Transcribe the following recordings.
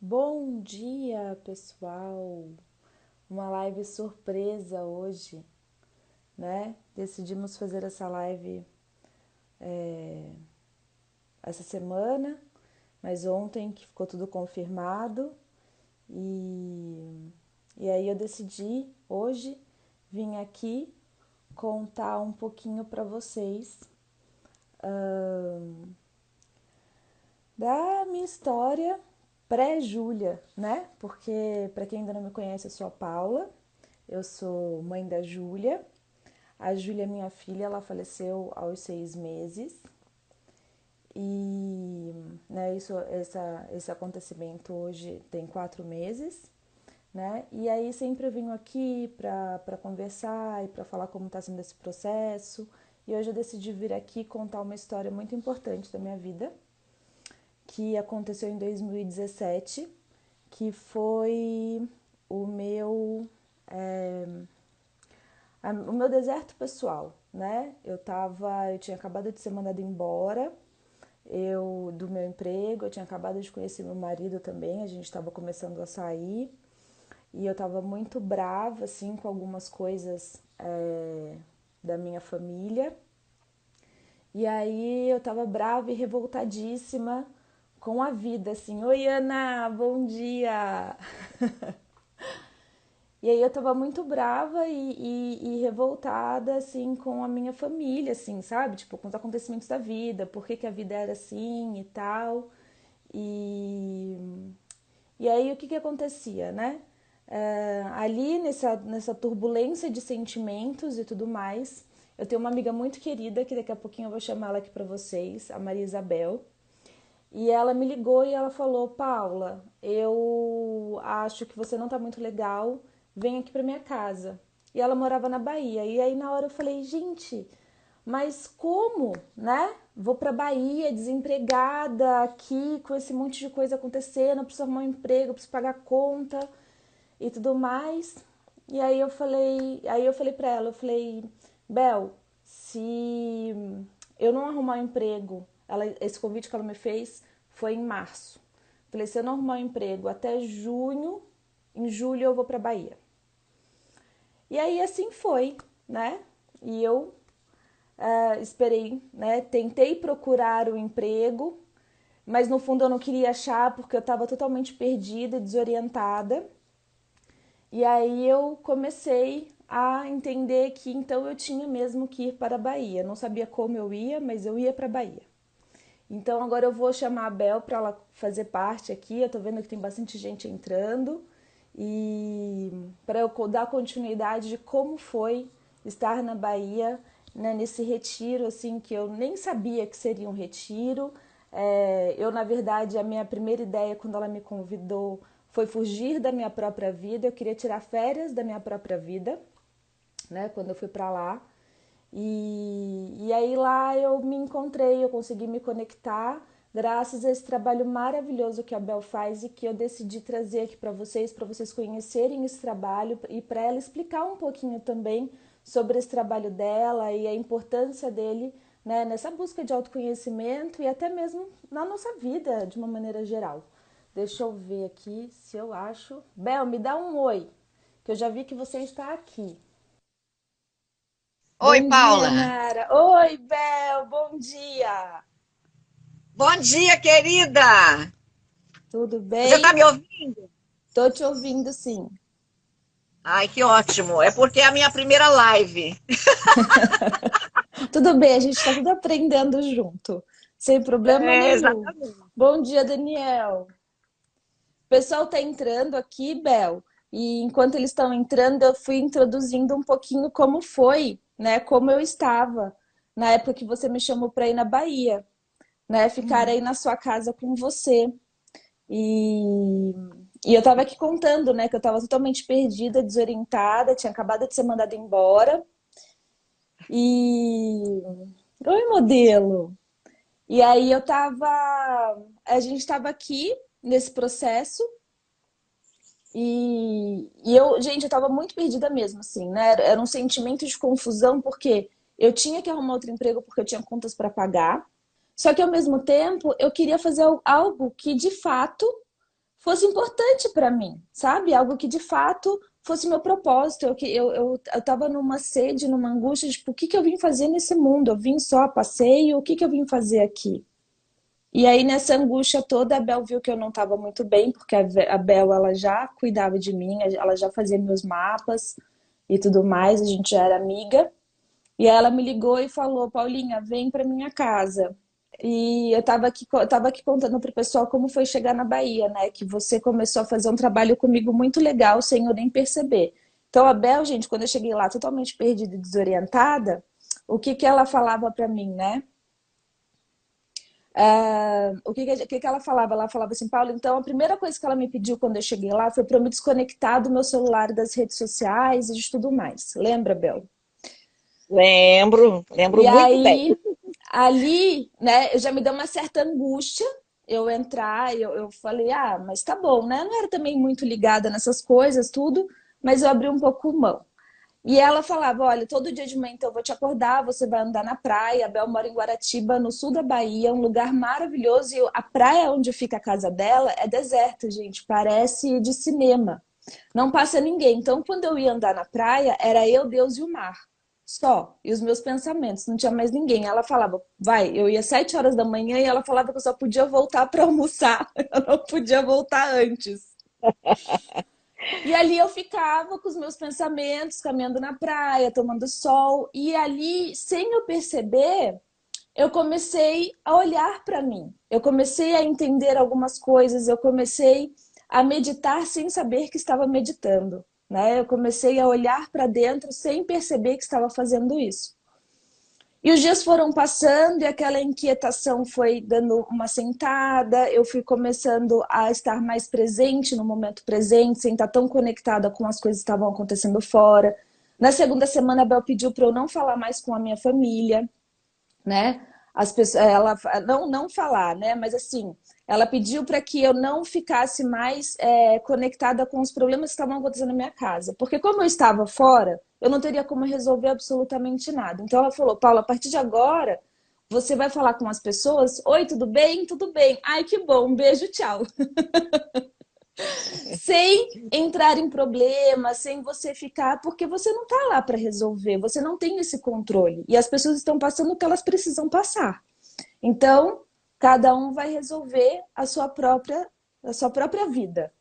Bom dia, pessoal! Uma live surpresa hoje, né? Decidimos fazer essa live essa semana, mas ontem que ficou tudo confirmado e, e aí eu decidi hoje vir aqui contar um pouquinho para vocês da minha história pré-Júlia, né? Porque, para quem ainda não me conhece, eu sou a Paula, eu sou mãe da Júlia. A Júlia, minha filha, ela faleceu aos 6 meses. E esse acontecimento hoje tem 4 meses, né? E aí sempre eu venho aqui para conversar e para falar como está sendo esse processo. E hoje eu decidi vir aqui contar uma história muito importante da minha vida, que aconteceu em 2017, que foi o meu, é, o meu deserto pessoal, né? Eu tinha acabado de ser mandada embora do meu emprego, eu tinha acabado de conhecer meu marido também, a gente estava começando a sair e eu estava muito brava assim com algumas coisas da minha família. E aí eu estava brava e revoltadíssima com a vida, assim, oi Ana, bom dia! E aí eu tava muito brava e revoltada, assim, com a minha família, assim, sabe? Tipo, com os acontecimentos da vida, por que que a vida era assim e tal. E, e aí o que que acontecia, né? Ali nessa turbulência de sentimentos e tudo mais, eu tenho uma amiga muito querida, que daqui a pouquinho eu vou chamar ela aqui pra vocês, a Maria Isabel. E ela me ligou e ela falou: Paula, eu acho que você não tá muito legal, vem aqui pra minha casa. E ela morava na Bahia. E aí na hora eu falei: gente, mas como, né? Vou pra Bahia, desempregada, aqui, com esse monte de coisa acontecendo, preciso arrumar um emprego, preciso pagar conta e tudo mais. E aí eu falei pra ela, eu falei: Bel, se eu não arrumar um emprego, esse convite que ela me fez foi em março. Falei: se eu não arrumar um emprego até junho, em julho eu vou pra Bahia. E aí assim foi, né? E eu esperei, né? Tentei procurar o emprego, mas no fundo eu não queria achar porque eu estava totalmente perdida, desorientada. E aí eu comecei a entender que então eu tinha mesmo que ir para a Bahia. Não sabia como eu ia, mas eu ia para a Bahia. Então agora eu vou chamar a Bel para ela fazer parte aqui. Eu tô vendo que tem bastante gente entrando e para eu dar continuidade de como foi estar na Bahia, né, nesse retiro assim que eu nem sabia que seria um retiro. Eu na verdade a minha primeira ideia quando ela me convidou foi fugir da minha própria vida. Eu queria tirar férias da minha própria vida, né? Quando eu fui para lá. E aí lá eu me encontrei, eu consegui me conectar graças a esse trabalho maravilhoso que a Bel faz e que eu decidi trazer aqui para vocês conhecerem esse trabalho e para ela explicar um pouquinho também sobre esse trabalho dela e a importância dele, né, nessa busca de autoconhecimento e até mesmo na nossa vida de uma maneira geral. Deixa eu ver aqui se eu acho. Bel, me dá um oi, que eu já vi que você está aqui. Oi, Bom dia, Paula. Nara. Oi, Bel, bom dia. Bom dia, querida. Tudo Você está bem? me ouvindo? Tô te ouvindo, sim. Ai, que ótimo. É porque é a minha primeira live. Tudo bem, a gente tá tudo aprendendo junto, sem problema É, nenhum. exatamente. Bom dia, Daniel. O pessoal tá entrando aqui, Bel, e enquanto eles estão entrando, eu fui introduzindo um pouquinho como foi, né? Como eu estava na época que você me chamou para ir na Bahia, né? Ficar aí Uhum. na sua casa com você. E, e eu tava aqui contando, né, que eu tava totalmente perdida, desorientada, tinha acabado de ser mandada embora. E. Oi, modelo! E aí eu tava. A gente tava aqui nesse processo gente, eu tava muito perdida mesmo, assim, né? Era um sentimento de confusão, porque eu tinha que arrumar outro emprego porque eu tinha contas para pagar. Só que ao mesmo tempo eu queria fazer algo que de fato fosse importante para mim, sabe? Algo que de fato fosse meu propósito. Eu tava numa sede, numa angústia, tipo, o que que eu vim fazer nesse mundo? Eu vim só a passeio, o que que eu vim fazer aqui? E aí, nessa angústia toda, a Bel viu que eu não estava muito bem, porque a Bel, ela já cuidava de mim, ela já fazia meus mapas e tudo mais, a gente já era amiga. E aí ela me ligou e falou, Paulinha, vem para minha casa. E eu tava aqui contando pro pessoal como foi chegar na Bahia, né? Que você começou a fazer um trabalho comigo muito legal, sem eu nem perceber. Então, a Bel, gente, quando eu cheguei lá totalmente perdida e desorientada, o que que ela falava para mim, né? O que que ela falava? Ela falava assim, Paulo, então a primeira coisa que ela me pediu quando eu cheguei lá foi para eu me desconectar do meu celular, das redes sociais e de tudo mais. Lembra, Bel? Lembro, lembro E muito bem. aí, ali, né, já me deu uma certa angústia eu entrar, eu falei, ah, mas tá bom, né? Não era também muito ligada nessas coisas, tudo, mas eu abri um pouco mão. E ela falava, olha, todo dia de manhã então eu vou te acordar, você vai andar na praia. A Bel mora em Guaratiba, no sul da Bahia, um lugar maravilhoso. E a praia onde fica a casa dela é deserta, gente, parece de cinema. Não passa ninguém. Então, quando eu ia andar na praia, era eu, Deus e o mar. Só. E os meus pensamentos, não tinha mais ninguém. Ela falava, vai, eu ia 7 horas da manhã e ela falava que eu só podia voltar para almoçar. Eu não podia voltar antes. E ali eu ficava com os meus pensamentos, caminhando na praia, tomando sol. E ali, sem eu perceber, eu comecei a olhar para mim. Eu comecei a entender algumas coisas. Eu comecei a meditar sem saber que estava meditando, né? Eu comecei a olhar para dentro sem perceber que estava fazendo isso. E os dias foram passando e aquela inquietação foi dando uma sentada. Eu fui começando a estar mais presente no momento presente, sem estar tão conectada com as coisas que estavam acontecendo fora. Na segunda semana, a Bel pediu para eu não falar mais com a minha família, né? As pessoas, ela não falar, né? Mas assim, ela pediu para que eu não ficasse mais conectada com os problemas que estavam acontecendo na minha casa, porque como eu estava fora, eu não teria como resolver absolutamente nada. Então ela falou, Paula, a partir de agora você vai falar com as pessoas, oi, tudo bem? Tudo bem. Ai, que bom, um beijo, tchau. Sem entrar em problemas, sem você ficar, porque você não está lá para resolver, você não tem esse controle. E as pessoas estão passando o que elas precisam passar. Então, cada um vai resolver a sua própria vida.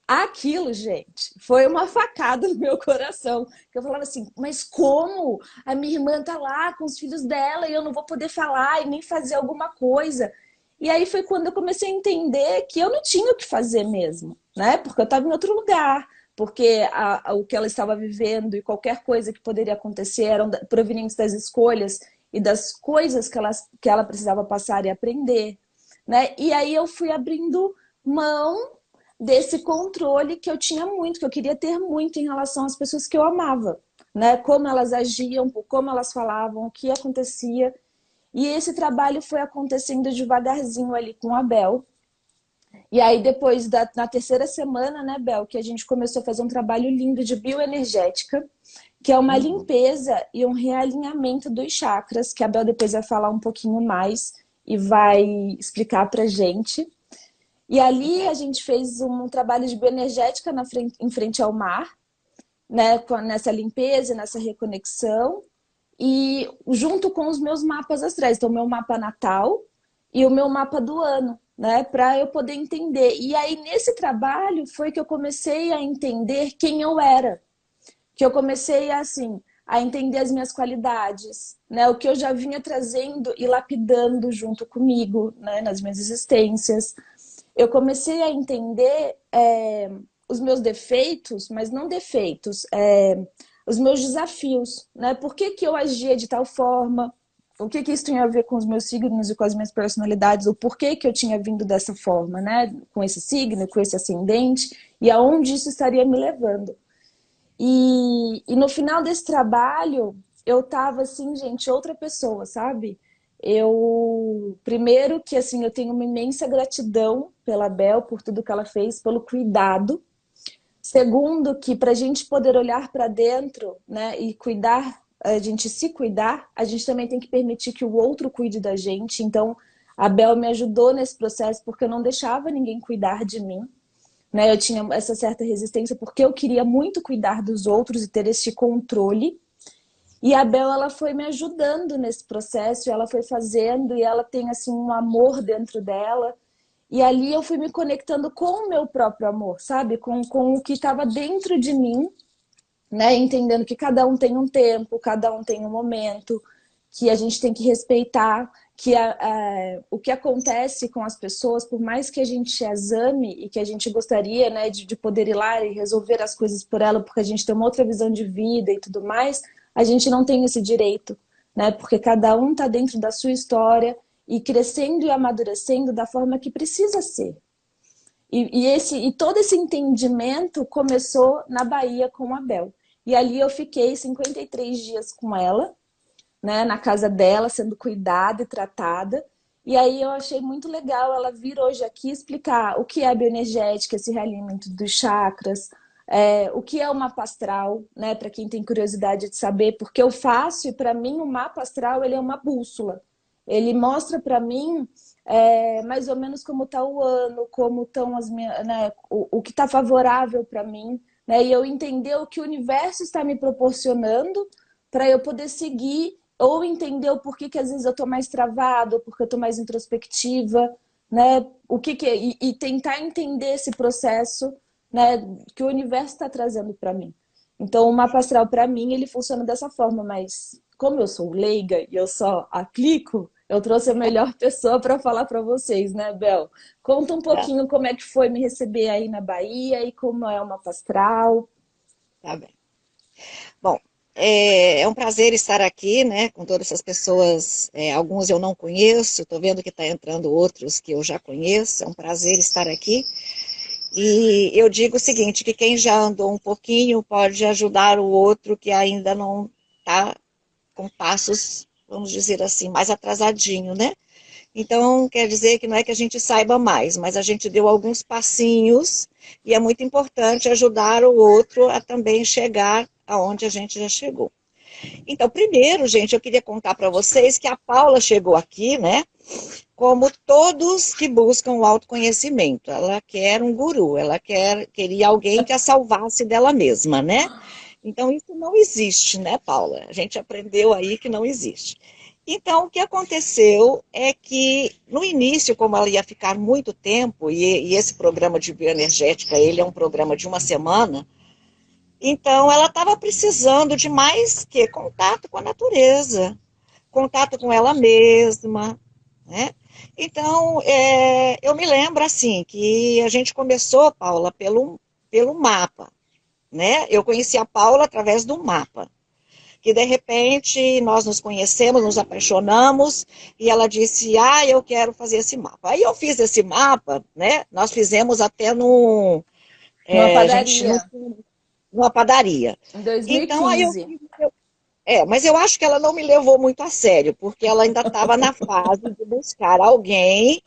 Aquilo, gente, foi uma facada no meu coração. Eu falava assim, mas como? A minha irmã tá lá com os filhos dela e eu não vou poder falar e nem fazer alguma coisa. E aí foi quando eu comecei a entender que eu não tinha o que fazer mesmo, né? Porque eu estava em outro lugar, porque o que ela estava vivendo e qualquer coisa que poderia acontecer eram provenientes das escolhas e das coisas que ela precisava passar e aprender, né? E aí eu fui abrindo mão desse controle que eu tinha muito, que eu queria ter muito em relação às pessoas que eu amava, né? Como elas agiam, como elas falavam, o que acontecia. E esse trabalho foi acontecendo devagarzinho ali com a Bel. E aí, depois, na terceira semana, né, Bel, que a gente começou a fazer um trabalho lindo de bioenergética, que é uma Uhum. limpeza e um realinhamento dos chakras, que a Bel depois vai falar um pouquinho mais e vai explicar pra gente. E ali a gente fez um trabalho de bioenergética em frente ao mar, né, nessa limpeza, nessa reconexão, e junto com os meus mapas astrais, então o meu mapa natal e o meu mapa do ano, né, para eu poder entender. E aí nesse trabalho foi que eu comecei a entender quem eu era, que eu comecei assim a entender as minhas qualidades, né, o que eu já vinha trazendo e lapidando junto comigo, né, nas minhas existências. Eu comecei a entender os meus defeitos, mas não defeitos, os meus desafios, né? Por que que eu agia de tal forma? O que que isso tinha a ver com os meus signos e com as minhas personalidades? O porquê que eu tinha vindo dessa forma, né? Com esse signo, com esse ascendente, e aonde isso estaria me levando. E no final desse trabalho, eu tava assim, gente, outra pessoa, sabe? Primeiro que assim, eu tenho uma imensa gratidão pela Bel, por tudo que ela fez, pelo cuidado. Segundo, que para a gente poder olhar para dentro, né, e cuidar, a gente se cuidar, a gente também tem que permitir que o outro cuide da gente. Então, a Bel me ajudou nesse processo porque eu não deixava ninguém cuidar de mim. né? Eu tinha essa certa resistência porque eu queria muito cuidar dos outros e ter esse controle. E a Bel, ela foi me ajudando nesse processo, ela foi fazendo e ela tem assim um amor dentro dela. E ali eu fui me conectando com o meu próprio amor, sabe? Com o que estava dentro de mim, né? Entendendo que cada um tem um tempo, cada um tem um momento, que a gente tem que respeitar, que o que acontece com as pessoas, por mais que a gente as ame e que a gente gostaria, né, de poder ir lá e resolver as coisas por ela, porque a gente tem uma outra visão de vida e tudo mais, a gente não tem esse direito, né? Porque cada um está dentro da sua história e crescendo e amadurecendo da forma que precisa ser. E todo esse entendimento começou na Bahia com a Bel. E ali eu fiquei 53 dias com ela, né, na casa dela, sendo cuidada e tratada. E aí eu achei muito legal ela vir hoje aqui explicar o que é a bioenergética, esse realinhamento dos chakras, o que é o mapa astral, né, para quem tem curiosidade de saber, porque eu faço e para mim o mapa astral ele é uma bússola. Ele mostra para mim mais ou menos como está o ano, como estão as minhas, né, o que está favorável para mim, né, e eu entender o que o universo está me proporcionando para eu poder seguir ou entender o porquê que às vezes eu estou mais travado, ou porque eu estou mais introspectiva, né? E tentar entender esse processo, né, que o universo está trazendo para mim. Então, o mapa astral para mim ele funciona dessa forma, mas como eu sou leiga e eu só aplico, eu trouxe a melhor pessoa para falar para vocês, né, Bel? Conta um Tá, pouquinho como é que foi me receber aí na Bahia e como é o mapa astral. tá bem. Bom, é um prazer estar aqui, né, com todas essas pessoas. Alguns eu não conheço, estou vendo que está entrando outros que eu já conheço. É um prazer estar aqui. E eu digo o seguinte, que quem já andou um pouquinho pode ajudar o outro que ainda não está com passos, vamos dizer assim, mais atrasadinho, né? Então, quer dizer que não é que a gente saiba mais, mas a gente deu alguns passinhos e é muito importante ajudar o outro a também chegar aonde a gente já chegou. Então, primeiro, gente, eu queria contar para vocês que a Paula chegou aqui, né? Como todos que buscam o autoconhecimento. Ela quer um guru, ela queria alguém que a salvasse dela mesma, né? Então, isso não existe, né, Paula? A gente aprendeu aí que não existe. Então, o que aconteceu é que, no início, como ela ia ficar muito tempo, e esse programa de bioenergética, ele é um programa de uma semana, então ela estava precisando de mais que contato com a natureza, contato com ela mesma, né? Então, eu me lembro, assim, que a gente começou, Paula, pelo mapa, né? Eu conheci a Paula através do mapa, que de repente nós nos conhecemos, nos apaixonamos, e ela disse, eu quero fazer esse mapa. Aí eu fiz esse mapa, né? Nós fizemos até Numa a gente, padaria, numa padaria. em Então, aí 2015. mas eu acho que ela não me levou muito a sério, porque ela ainda estava na fase de buscar alguém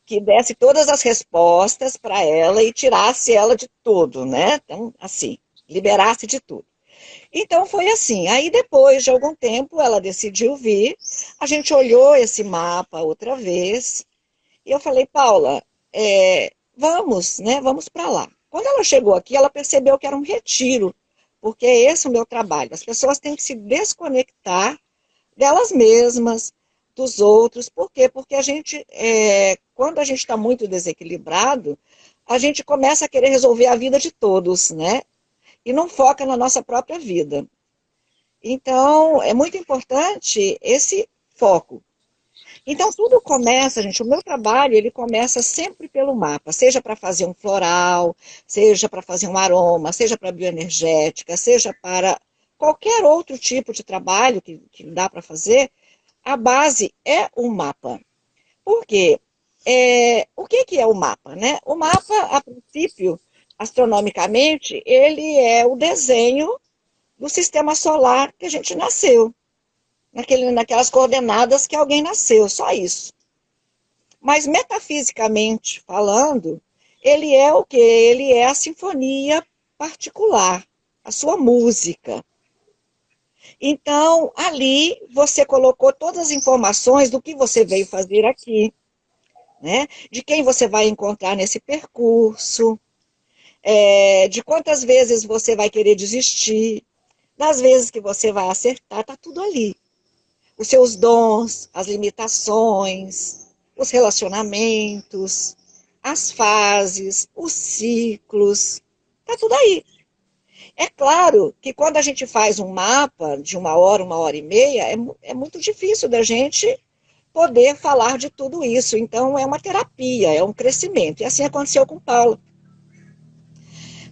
que desse todas as respostas para ela e tirasse ela de tudo, né? Então, assim, liberasse de tudo. Então foi assim. Aí depois de algum tempo ela decidiu vir, a gente olhou esse mapa outra vez e eu falei, Paula, vamos, né? Vamos para lá. Quando ela chegou aqui, ela percebeu que era um retiro, porque é esse o meu trabalho. As pessoas têm que se desconectar delas mesmas, dos outros. Por quê? Porque a gente, quando a gente está muito desequilibrado, a gente começa a querer resolver a vida de todos, né? E não foca na nossa própria vida. Então, é muito importante esse foco. Então, tudo começa, gente, o meu trabalho, ele começa sempre pelo mapa, seja para fazer um floral, seja para fazer um aroma, seja para bioenergética, seja para qualquer outro tipo de trabalho que dá para fazer, a base é um mapa. Por quê? O que é o mapa, né? O mapa, a princípio, astronomicamente, ele é o desenho do sistema solar que a gente nasceu. Naquelas coordenadas que alguém nasceu, só isso. Mas metafisicamente falando, ele é o quê? Ele é a sinfonia particular, a sua música. Então, ali você colocou todas as informações do que você veio fazer aqui, né? De quem você vai encontrar nesse percurso. de quantas vezes você vai querer desistir, das vezes que você vai acertar, está tudo ali. Os seus dons, as limitações, os relacionamentos, as fases, os ciclos, está tudo aí. É claro que quando a gente faz um mapa de uma hora e meia, é muito difícil da gente poder falar de tudo isso. Então, é uma terapia, é um crescimento. E assim aconteceu com Paula.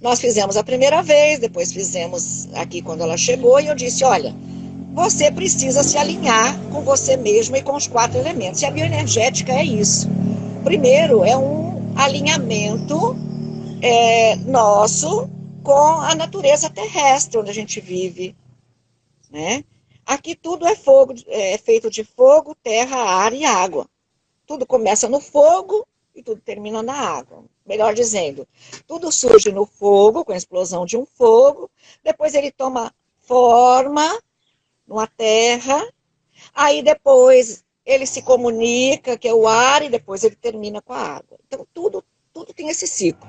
Nós fizemos a primeira vez, depois fizemos aqui quando ela chegou, e eu disse, olha, você precisa se alinhar com você mesmo e com os 4 elementos. E a bioenergética é isso. Primeiro, é um alinhamento nosso com a natureza terrestre onde a gente vive, né? Aqui tudo é fogo, é feito de fogo, terra, ar e água. Tudo começa no fogo e tudo termina na água. Melhor dizendo, tudo surge no fogo, com a explosão de um fogo, depois ele toma forma numa terra, aí depois ele se comunica, que é o ar, e depois ele termina com a água. Então, tudo tem esse ciclo,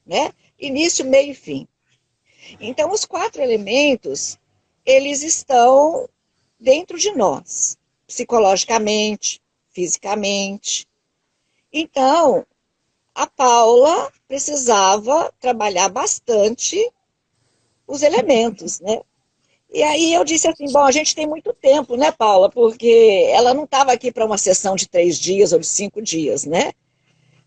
né? Início, meio e fim. Então, os 4 elementos, eles estão dentro de nós, psicologicamente, fisicamente. Então, a Paula precisava trabalhar bastante os elementos, né? E aí eu disse assim, bom, a gente tem muito tempo, né, Paula? Porque ela não estava aqui para uma sessão de 3 dias ou de 5 dias, né?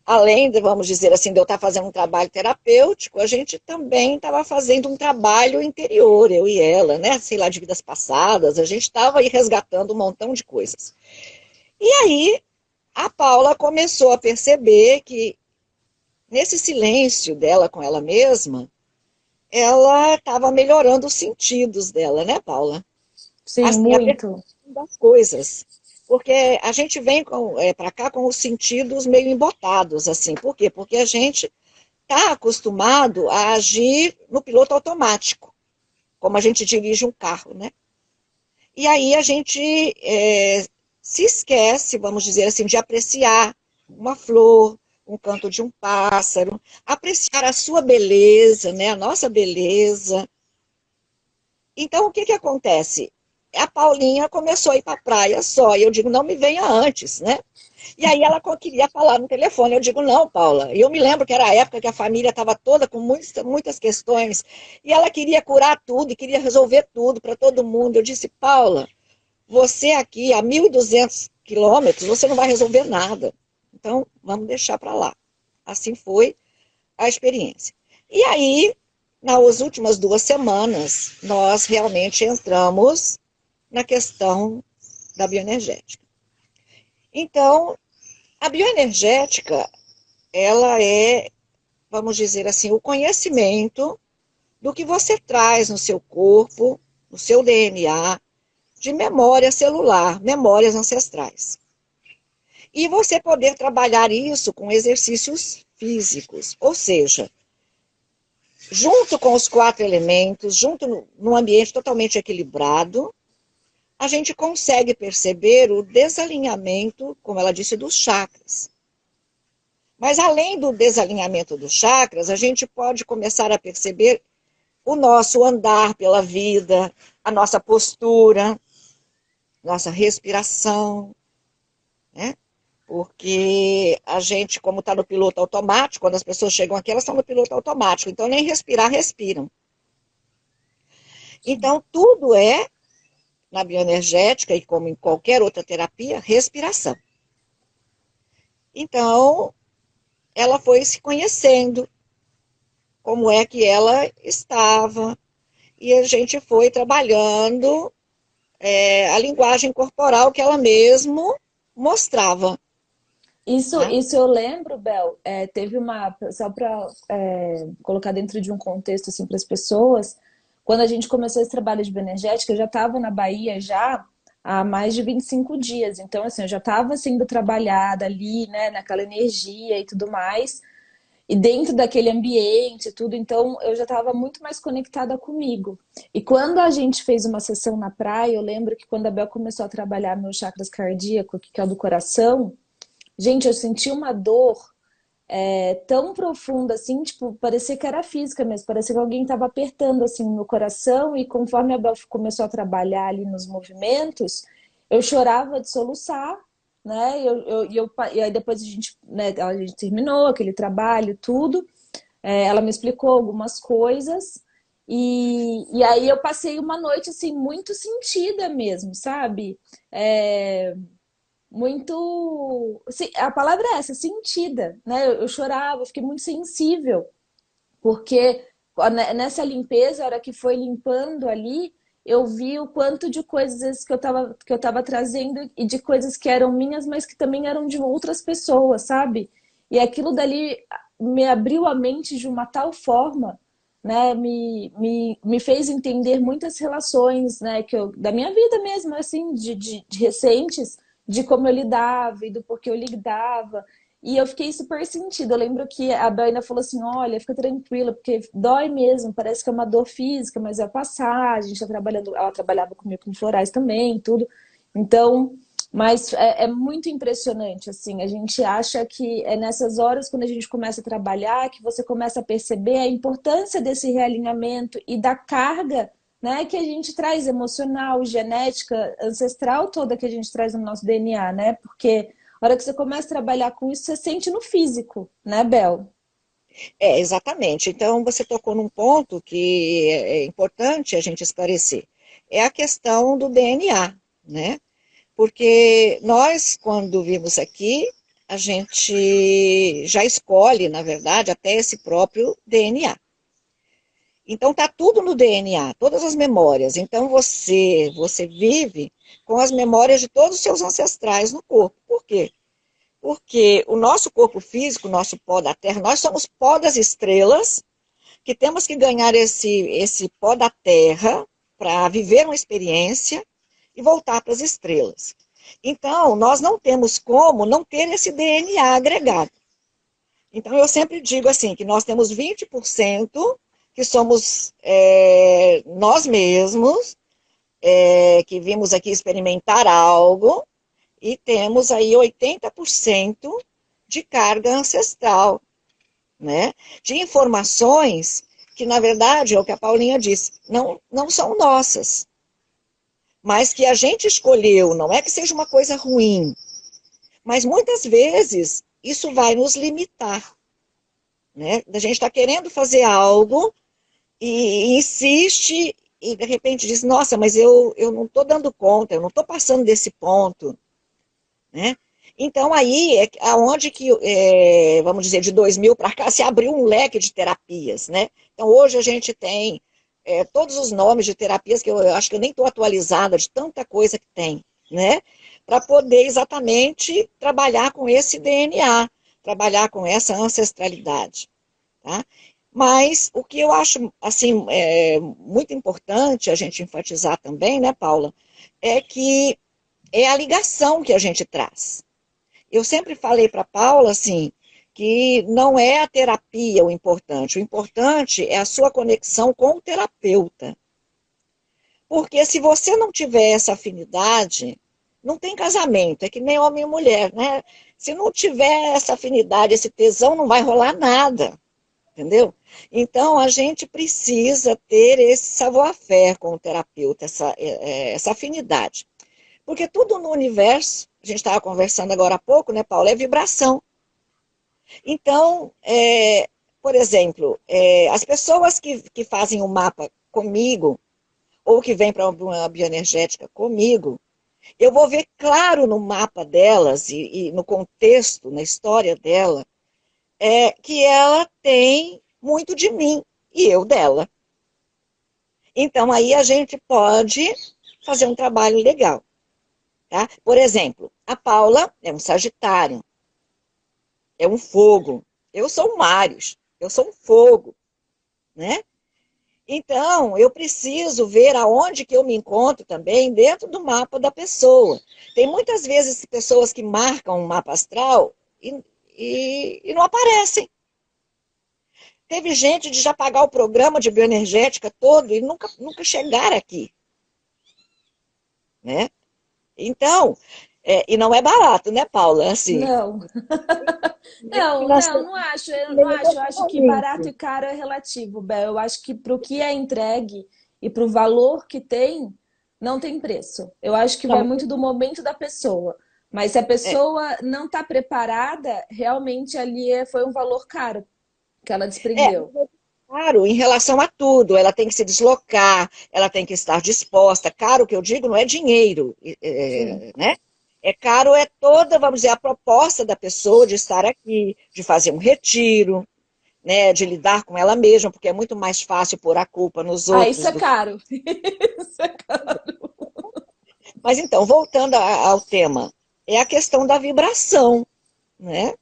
Além de, vamos dizer assim, de eu estar fazendo um trabalho terapêutico, a gente também estava fazendo um trabalho interior, eu e ela, né? Sei lá, de vidas passadas, a gente estava aí resgatando um montão de coisas. E aí, a Paula começou a perceber que, nesse silêncio dela com ela mesma, ela estava melhorando os sentidos dela, né, Paula? Sim, Assim, a percepção muito. das coisas. Porque a gente vem para cá com os sentidos meio embotados, assim. Por quê? Porque a gente está acostumado a agir no piloto automático, como a gente dirige um carro, né? E aí a gente se esquece, vamos dizer assim, de apreciar uma flor, um canto de um pássaro, apreciar a sua beleza, né? A nossa beleza. Então, o que acontece? A Paulinha começou a ir para a praia só, e eu digo, não me venha antes, né? E aí ela queria falar no telefone, eu digo, não, Paula. E eu me lembro que era a época que a família estava toda com muitas questões, e ela queria curar tudo, e queria resolver tudo para todo mundo. Eu disse, Paula, você aqui a 1.200 quilômetros, você não vai resolver nada. Então, vamos deixar para lá. Assim foi a experiência. E aí, nas últimas 2 semanas, nós realmente entramos na questão da bioenergética. Então, a bioenergética, ela é, vamos dizer assim, o conhecimento do que você traz no seu corpo, no seu DNA, de memória celular, memórias ancestrais. E você poder trabalhar isso com exercícios físicos, ou seja, junto com os 4 elementos, junto num ambiente totalmente equilibrado, a gente consegue perceber o desalinhamento, como ela disse, dos chakras. Mas além do desalinhamento dos chakras, a gente pode começar a perceber o nosso andar pela vida, a nossa postura, nossa respiração, né? Porque a gente, como está no piloto automático, quando as pessoas chegam aqui, elas estão no piloto automático, então nem respirar, respiram. Então, tudo é, na bioenergética e como em qualquer outra terapia, respiração. Então, ela foi se conhecendo, como é que ela estava, e a gente foi trabalhando a linguagem corporal que ela mesmo mostrava. Né? Isso eu lembro, Bel, teve uma, só para colocar dentro de um contexto assim para as pessoas, quando a gente começou esse trabalho de bioenergética, eu já estava na Bahia já há mais de 25 dias, então assim, eu já estava sendo trabalhada ali, né, naquela energia e tudo mais, e dentro daquele ambiente e tudo, então eu já estava muito mais conectada comigo. E quando a gente fez uma sessão na praia, eu lembro que quando a Bel começou a trabalhar meus chakras cardíacos, que é o do coração, gente, eu senti uma dor. tão profunda assim, tipo, parecia que era física mesmo, parecia que alguém estava apertando assim no meu coração, e conforme a Bel começou a trabalhar ali nos movimentos, eu chorava de soluçar, né? E aí depois a gente, né, a gente terminou aquele trabalho, tudo. Ela me explicou algumas coisas. E aí eu passei uma noite assim muito sentida mesmo, sabe? É, muito. A palavra é essa, sentida, né? Eu chorava, eu fiquei muito sensível, porque nessa limpeza, a hora que foi limpando ali, eu vi o quanto de coisas que eu tava trazendo e de coisas que eram minhas, mas que também eram de outras pessoas, sabe? E aquilo dali me abriu a mente de uma tal forma, né? Me fez entender muitas relações, né? Da minha vida mesmo, assim, de recentes, de como eu lidava e do porquê eu lidava. E eu fiquei super sentida. Eu lembro que a Bel ainda falou assim: olha, fica tranquila, porque dói mesmo, parece que é uma dor física, mas vai passar. A gente tá trabalhando, ela trabalhava comigo com florais também, tudo. Então, mas é muito impressionante, assim. A gente acha que é nessas horas, quando a gente começa a trabalhar, que você começa a perceber a importância desse realinhamento e da carga, né, que a gente traz emocional, genética, ancestral toda que a gente traz no nosso DNA, né? Porque a hora que você começa a trabalhar com isso, você sente no físico, né, Bel? Exatamente. Então, você tocou num ponto que é importante a gente esclarecer. É a questão do DNA, né? Porque nós, quando vimos aqui, a gente já escolhe, na verdade, até esse próprio DNA. Então, está tudo no DNA, todas as memórias. Então, você vive com as memórias de todos os seus ancestrais no corpo. Por quê? Porque o nosso corpo físico, o nosso pó da Terra, nós somos pó das estrelas, que temos que ganhar esse pó da Terra para viver uma experiência e voltar para as estrelas. Então, nós não temos como não ter esse DNA agregado. Então, eu sempre digo assim, que nós temos 20% que somos nós mesmos, que vimos aqui experimentar algo, e temos aí 80% de carga ancestral, né? De informações que, na verdade, é o que a Paulinha disse, não são nossas, mas que a gente escolheu, não é que seja uma coisa ruim, mas muitas vezes isso vai nos limitar, né? A gente está querendo fazer algo e insiste e de repente diz, nossa, mas eu não estou dando conta, eu não estou passando desse ponto, né? Então aí é aonde que, vamos dizer, de 2000 para cá se abriu um leque de terapias, né? Então hoje a gente tem todos os nomes de terapias que eu acho que eu nem estou atualizada de tanta coisa que tem, né? Para poder exatamente trabalhar com esse DNA, trabalhar com essa ancestralidade, tá? Mas o que eu acho assim muito importante a gente enfatizar também, né, Paula, é que é a ligação que a gente traz. Eu sempre falei para Paula assim, que não é a terapia o importante é a sua conexão com o terapeuta. Porque se você não tiver essa afinidade, não tem casamento, é que nem homem e mulher, né? Se não tiver essa afinidade, esse tesão, não vai rolar nada, entendeu? Então, a gente precisa ter esse savoir-faire com o terapeuta, essa afinidade. Porque tudo no universo, a gente estava conversando agora há pouco, né, Paulo, é vibração. Então, por exemplo, as pessoas que fazem o mapa comigo, ou que vêm para uma bioenergética comigo, eu vou ver claro no mapa delas e no contexto, na história dela, que ela tem muito de mim e eu dela. Então, aí a gente pode fazer um trabalho legal. Tá? Por exemplo, a Paula é um Sagitário, é um fogo. Eu sou um Áries, eu sou um fogo, né? Então, eu preciso ver aonde que eu me encontro também dentro do mapa da pessoa. Tem muitas vezes pessoas que marcam um mapa astral e não aparecem. Teve gente de já pagar o programa de bioenergética todo e nunca chegar aqui, né? Então, E não é barato, né, Paula? Assim, Não, não acho, eu não nem acho. Eu acho que barato emocionalmente. e caro é relativo, Bel. Eu acho que para o que é entregue e para o valor que tem, não tem preço. Eu acho que vai Não, muito do momento da pessoa. Mas se a é, pessoa não está preparada, realmente ali foi um valor caro que ela é, desprendeu. caro em relação a tudo. Ela tem que se deslocar, ela tem que estar disposta. Caro, que eu digo, não é dinheiro, Sim. né? É caro, é toda, vamos dizer, a proposta da pessoa de estar aqui, de fazer um retiro, né, de lidar com ela mesma, porque é muito mais fácil pôr a culpa nos Ah, isso outros é do que... caro. Isso é caro. Mas então, voltando ao tema, é a questão da vibração, né?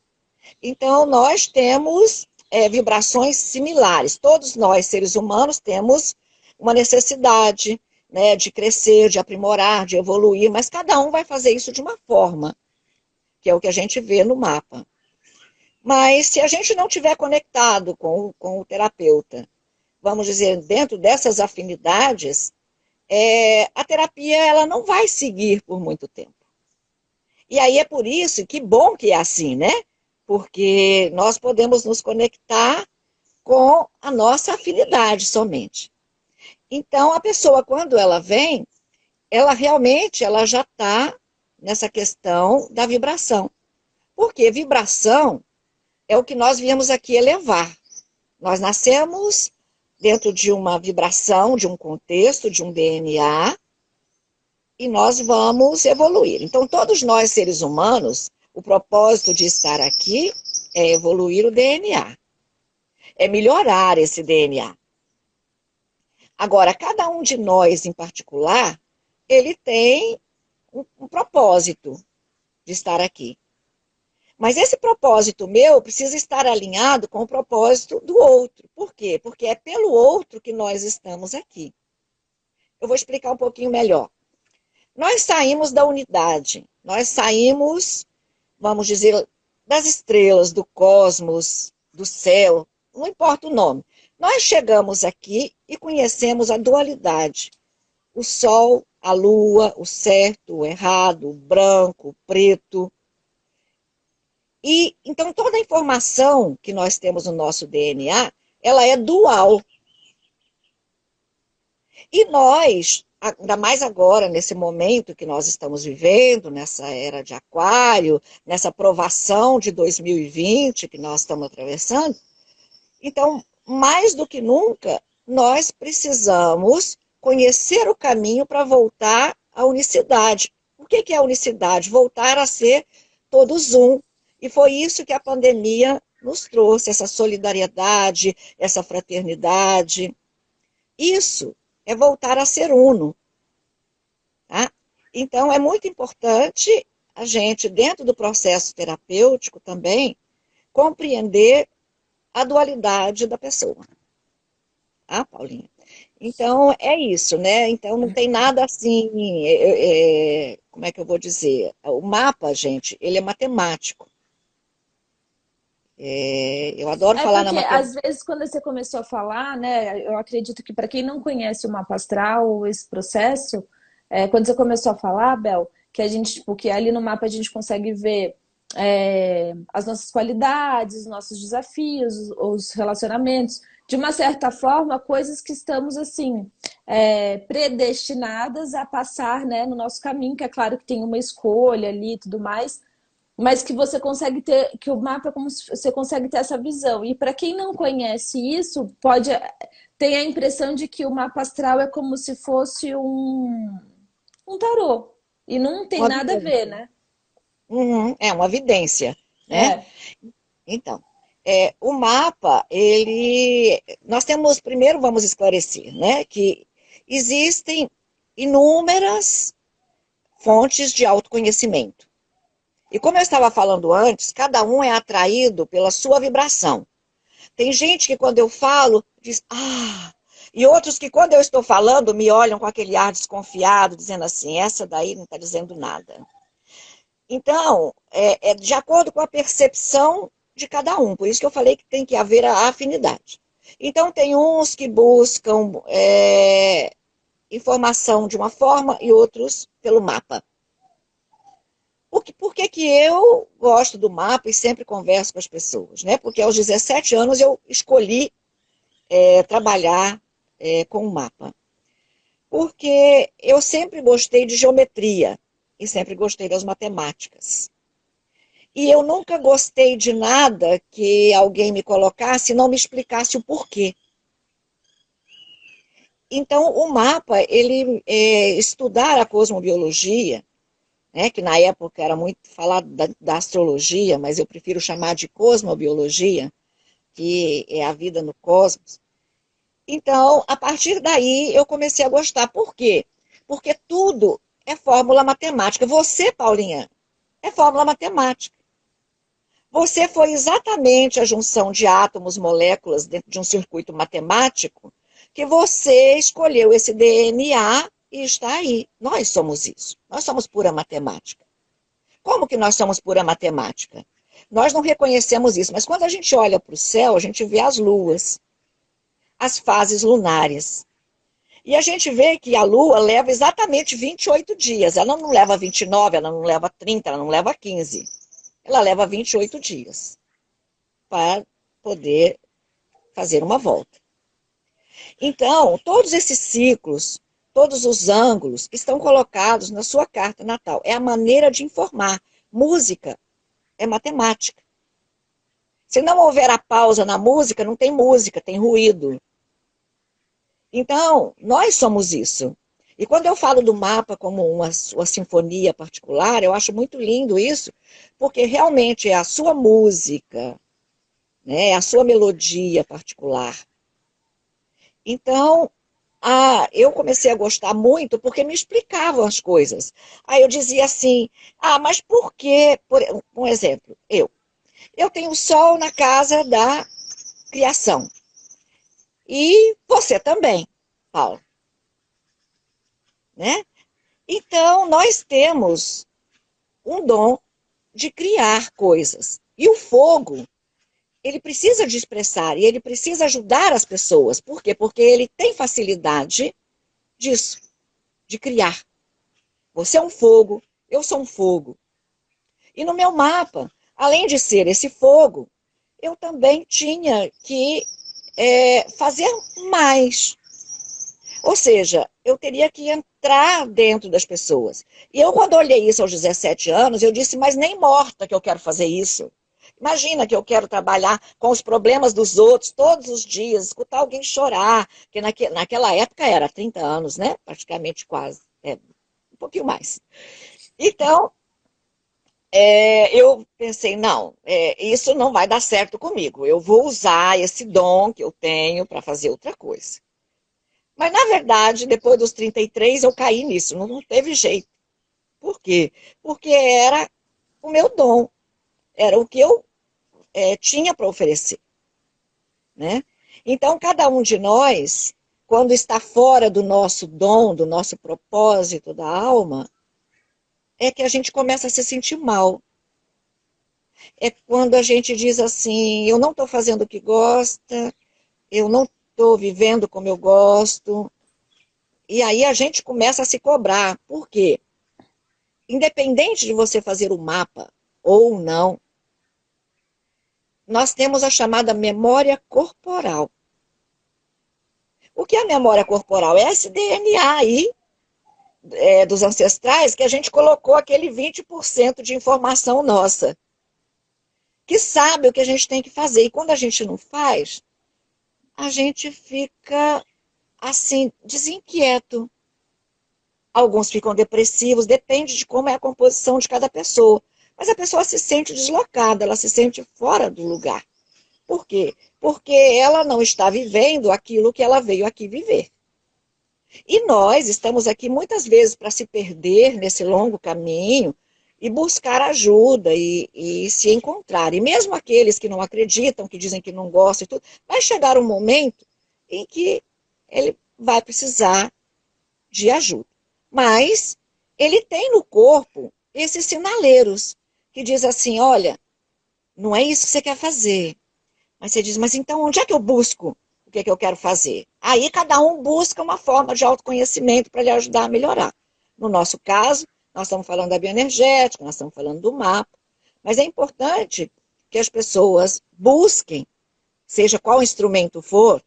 Então, nós temos vibrações similares. Todos nós, seres humanos, temos uma necessidade, né, de crescer, de aprimorar, de evoluir, mas cada um vai fazer isso de uma forma, que é o que a gente vê no mapa. Mas se a gente não tiver conectado com o terapeuta, vamos dizer, dentro dessas afinidades, a terapia ela não vai seguir por muito tempo. E aí é por isso que bom que é assim, né? Porque nós podemos nos conectar com a nossa afinidade somente. Então, a pessoa, quando ela vem, ela realmente ela já está nessa questão da vibração. Porque vibração é o que nós viemos aqui elevar. Nós nascemos dentro de uma vibração, de um contexto, de um DNA, e nós vamos evoluir. Então, todos nós, seres humanos, o propósito de estar aqui é evoluir o DNA, é melhorar esse DNA. Agora, cada um de nós, em particular, ele tem um propósito de estar aqui. Mas esse propósito meu precisa estar alinhado com o propósito do outro. Por quê? Porque é pelo outro que nós estamos aqui. Eu vou explicar um pouquinho melhor. Nós saímos da unidade, nós saímos, vamos dizer, das estrelas, do cosmos, do céu, não importa o nome. Nós chegamos aqui e conhecemos a dualidade. O sol, a lua, o certo, o errado, o branco, o preto. E então toda a informação que nós temos no nosso DNA, ela é dual. E nós, ainda mais agora, nesse momento que nós estamos vivendo, nessa era de aquário, nessa provação de 2020 que nós estamos atravessando, então, mais do que nunca, nós precisamos conhecer o caminho para voltar à unicidade. O que é a unicidade? Voltar a ser todos um. E foi isso que a pandemia nos trouxe, essa solidariedade, essa fraternidade. Isso é voltar a ser uno. Tá? Então, é muito importante a gente, dentro do processo terapêutico também, compreender a dualidade da pessoa. Tá, Paulinha? Então, é isso, né? Então, não tem nada assim, como é que eu vou dizer? O mapa, gente, ele é matemático. Eu adoro É falar na porque, matemática. às vezes, quando você começou a falar, né, eu acredito que para quem não conhece o mapa astral, esse processo, quando você começou a falar, Bel, que a gente, tipo, que ali no mapa a gente consegue ver as nossas qualidades, os nossos desafios, os relacionamentos, de uma certa forma, coisas que estamos, assim, predestinadas a passar, né, no nosso caminho, que é claro que tem uma escolha ali e tudo mais, mas que você consegue ter, que o mapa é como se você consegue ter essa visão. E para quem não conhece isso, pode ter a impressão de que o mapa astral é como se fosse um tarô. E não tem Uma nada a ver, vidência. né? Uhum, é uma vidência, né? É. Então, o mapa, nós temos, primeiro vamos esclarecer, né, que existem inúmeras fontes de autoconhecimento. E como eu estava falando antes, cada um é atraído pela sua vibração. Tem gente que quando eu falo, diz, e outros que quando eu estou falando, me olham com aquele ar desconfiado, dizendo assim, essa daí não está dizendo nada. Então, é de acordo com a percepção de cada um. Por isso que eu falei que tem que haver a afinidade. Então, tem uns que buscam informação de uma forma e outros pelo mapa. Por que que eu gosto do mapa e sempre converso com as pessoas, né? Porque aos 17 anos eu escolhi trabalhar com o mapa. Porque eu sempre gostei de geometria e sempre gostei das matemáticas. E eu nunca gostei de nada que alguém me colocasse e não me explicasse o porquê. Então, o mapa, ele estudar a cosmobiologia, né, que na época era muito falado da astrologia, mas eu prefiro chamar de cosmobiologia, que é a vida no cosmos. Então, a partir daí, eu comecei a gostar. Por quê? Porque tudo é fórmula matemática. Você, Paulinha, é fórmula matemática. Você foi exatamente a junção de átomos, moléculas dentro de um circuito matemático que você escolheu esse DNA e está aí. Nós somos isso. Nós somos pura matemática. Como que nós somos pura matemática? Nós não reconhecemos isso, mas quando a gente olha para o céu, a gente vê as luas, as fases lunares. E a gente vê que a Lua leva exatamente 28 dias. Ela não leva 29, ela não leva 30, ela não leva 15. Ela leva 28 dias para poder fazer uma volta. Então, todos esses ciclos, todos os ângulos estão colocados na sua carta natal. É a maneira de informar. Música é matemática. Se não houver a pausa na música, não tem música, tem ruído. Então, nós somos isso. E quando eu falo do mapa como uma sinfonia particular, eu acho muito lindo isso, porque realmente é a sua música, né, é a sua melodia particular. Então, eu comecei a gostar muito porque me explicavam as coisas. Aí eu dizia assim, mas por quê? Um exemplo, eu tenho o sol na casa da criação. E você também, Paulo. Né? Então, nós temos um dom de criar coisas. E o fogo, ele precisa de expressar, e ele precisa ajudar as pessoas. Por quê? Porque ele tem facilidade disso, de criar. Você é um fogo, eu sou um fogo. E no meu mapa, além de ser esse fogo, eu também tinha que fazer mais. Ou seja, eu teria que entrar dentro das pessoas. E eu, quando olhei isso aos 17 anos, eu disse, mas nem morta que eu quero fazer isso. Imagina que eu quero trabalhar com os problemas dos outros todos os dias, escutar alguém chorar, que naquela época era 30 anos, né? Praticamente quase, um pouquinho mais. Então, eu pensei, não, isso não vai dar certo comigo. Eu vou usar esse dom que eu tenho para fazer outra coisa. Mas, na verdade, depois dos 33, eu caí nisso, não teve jeito. Por quê? Porque era o meu dom, era o que eu tinha para oferecer. Né? Então, cada um de nós, quando está fora do nosso dom, do nosso propósito da alma, é que a gente começa a se sentir mal. É quando a gente diz assim, eu não estou fazendo o que gosta, eu não estou vivendo como eu gosto. E aí a gente começa a se cobrar. Por quê? Independente de você fazer o mapa ou não, nós temos a chamada memória corporal. O que é a memória corporal? É esse DNA aí dos ancestrais que a gente colocou aquele 20% de informação nossa, que sabe o que a gente tem que fazer. E quando a gente não faz, a gente fica assim, desinquieto. Alguns ficam depressivos, depende de como é a composição de cada pessoa. Mas a pessoa se sente deslocada, ela se sente fora do lugar. Por quê? Porque ela não está vivendo aquilo que ela veio aqui viver. E nós estamos aqui muitas vezes para se perder nesse longo caminho e buscar ajuda e se encontrar. E mesmo aqueles que não acreditam, que dizem que não gostam e tudo, vai chegar um momento em que ele vai precisar de ajuda. Mas ele tem no corpo esses sinaleiros que diz assim, olha, não é isso que você quer fazer. Mas você diz, mas então onde é que eu busco o que é que eu quero fazer? Aí cada um busca uma forma de autoconhecimento para lhe ajudar a melhorar. No nosso caso, nós estamos falando da bioenergética, nós estamos falando do mapa, mas é importante que as pessoas busquem, seja qual instrumento for,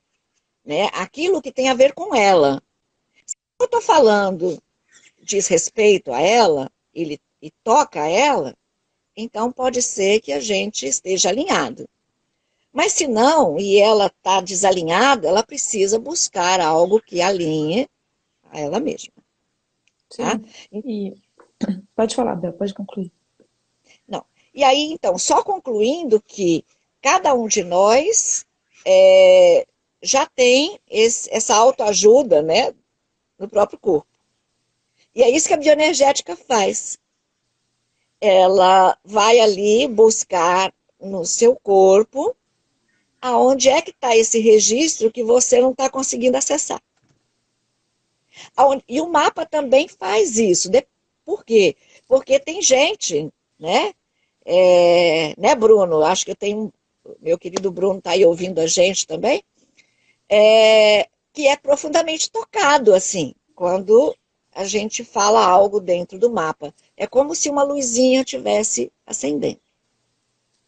né, aquilo que tem a ver com ela. Se eu estou falando diz respeito a ela e toca a ela, então pode ser que a gente esteja alinhado. Mas se não, e ela está desalinhada, ela precisa buscar algo que alinhe a ela mesma. Tá? Sim. E pode falar, Bel, pode concluir. Não. E aí, então, só concluindo que cada um de nós já tem essa autoajuda, né, no próprio corpo. E é isso que a bioenergética faz. Ela vai ali buscar no seu corpo aonde é que está esse registro que você não está conseguindo acessar. E o mapa também faz isso. Por quê? Porque tem gente, né? Né, Bruno? Acho que eu tenho... Meu querido Bruno está aí ouvindo a gente também. Que é profundamente tocado, assim, quando a gente fala algo dentro do mapa. É como se uma luzinha tivesse acendendo.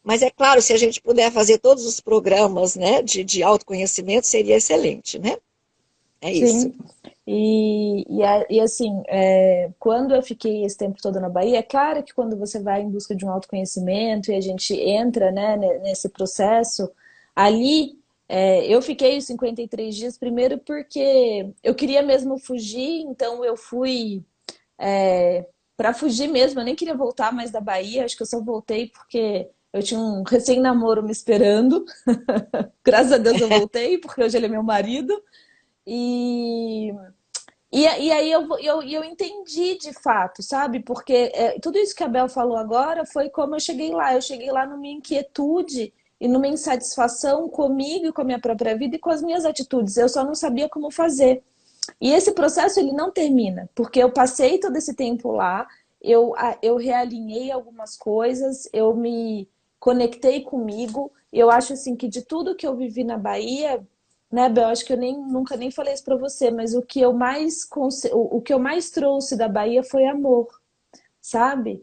Mas é claro, se a gente puder fazer todos os programas, né, de autoconhecimento, seria excelente, né? É isso. Sim. E assim, quando eu fiquei esse tempo todo na Bahia, é claro que quando você vai em busca de um autoconhecimento e a gente entra, né, nesse processo, ali eu fiquei os 53 dias primeiro porque eu queria mesmo fugir, então eu fui para fugir mesmo, eu nem queria voltar mais da Bahia, acho que eu só voltei porque eu tinha um recém-namoro me esperando. Graças a Deus eu voltei, porque hoje ele é meu marido. E e aí eu entendi de fato, sabe? Porque tudo isso que a Bel falou agora foi como eu cheguei lá. Eu cheguei lá numa inquietude e numa insatisfação comigo e com a minha própria vida e com as minhas atitudes. Eu só não sabia como fazer. E esse processo ele não termina, porque eu passei todo esse tempo lá, eu realinhei algumas coisas, eu me conectei comigo. Eu acho assim que de tudo que eu vivi na Bahia, né, Bel, acho que eu nunca nem falei isso para você, mas o que eu mais trouxe da Bahia foi amor, sabe?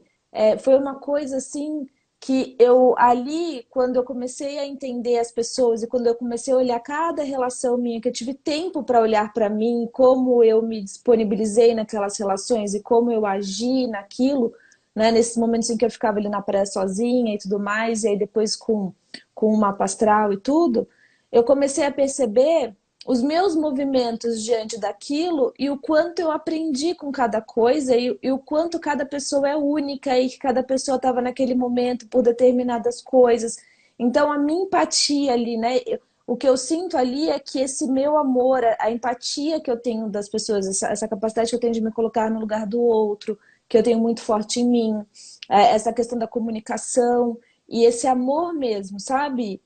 Foi uma coisa assim que eu ali, quando eu comecei a entender as pessoas e quando eu comecei a olhar cada relação minha, que eu tive tempo para olhar para mim, como eu me disponibilizei naquelas relações e como eu agi naquilo, né, nesses momentos em que eu ficava ali na praia sozinha e tudo mais, e aí depois com o mapa astral e tudo, eu comecei a perceber os meus movimentos diante daquilo e o quanto eu aprendi com cada coisa e o quanto cada pessoa é única e que cada pessoa estava naquele momento por determinadas coisas. Então, a minha empatia ali, né? O que eu sinto ali é que esse meu amor, a empatia que eu tenho das pessoas, essa capacidade que eu tenho de me colocar no lugar do outro, que eu tenho muito forte em mim, essa questão da comunicação e esse amor mesmo, sabe?